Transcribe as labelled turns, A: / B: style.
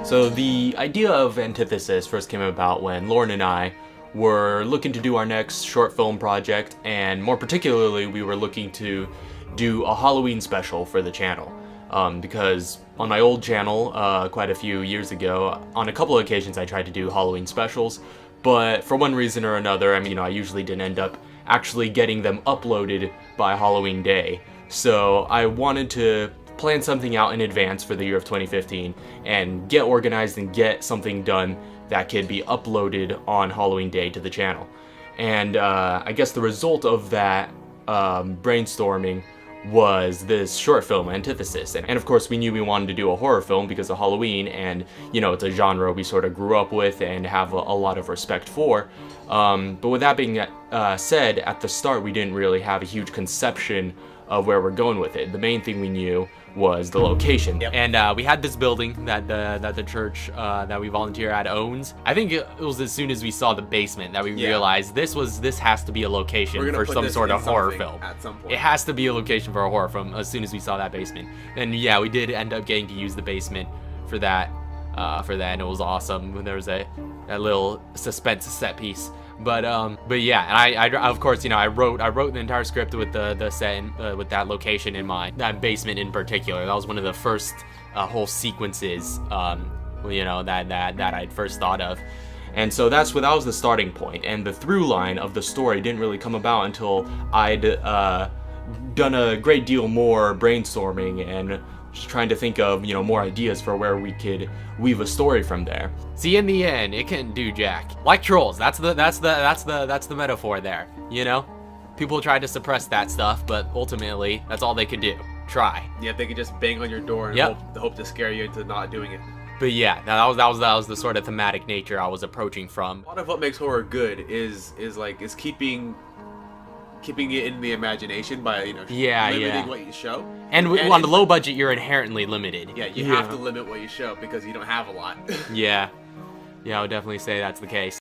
A: So the idea of Antithesis first came about when Lauren and I were looking to do our next short film project, and more particularly we were looking to do a Halloween special for the channel. Because on my old channel, quite a few years ago, on a couple of occasions I tried to do Halloween specials, but for one reason or another, I usually didn't end up actually getting them uploaded by Halloween Day. So I wanted to plan something out in advance for the year of 2015 and get organized and get something done that could be uploaded on Halloween Day to the channel. And I guess the result of that brainstorming was this short film, Antithesis. And of course we knew we wanted to do a horror film because of Halloween, and it's a genre we sort of grew up with and have a lot of respect for. But with that being said, at the start we didn't really have a huge conception of where we're going with it. The main thing we knew was the location.
B: Yep.
A: And we had this building that the church that we volunteer at owns. I think it was as soon as we saw the basement that we realized this has to be a location for some sort of horror film.
B: At some point.
A: It has to be a location for a horror film as soon as we saw that basement. And yeah, we did end up getting to use the basement for that, and it was awesome. There was that little suspense set piece. But yeah, and I of course, I wrote the entire script with the set with that location in mind, that basement in particular. That was one of the first whole sequences, that I'd first thought of. And so that was the starting point, and the through line of the story didn't really come about until I'd done a great deal more brainstorming and just trying to think of more ideas for where we could weave a story from there. See, in the end, it couldn't do jack. Like trolls, that's the metaphor there. People tried to suppress that stuff, but ultimately, that's all they could do. Try.
B: Yeah, they could just bang on your door and hope to scare you into not doing it.
A: But yeah, that was the sort of thematic nature I was approaching from.
B: A lot of what makes horror good is keeping it in the imagination by limiting what you show.
A: And on the low budget, you're inherently limited.
B: Yeah, you have to limit what you show because you don't have a lot.
A: Yeah, I would definitely say that's the case.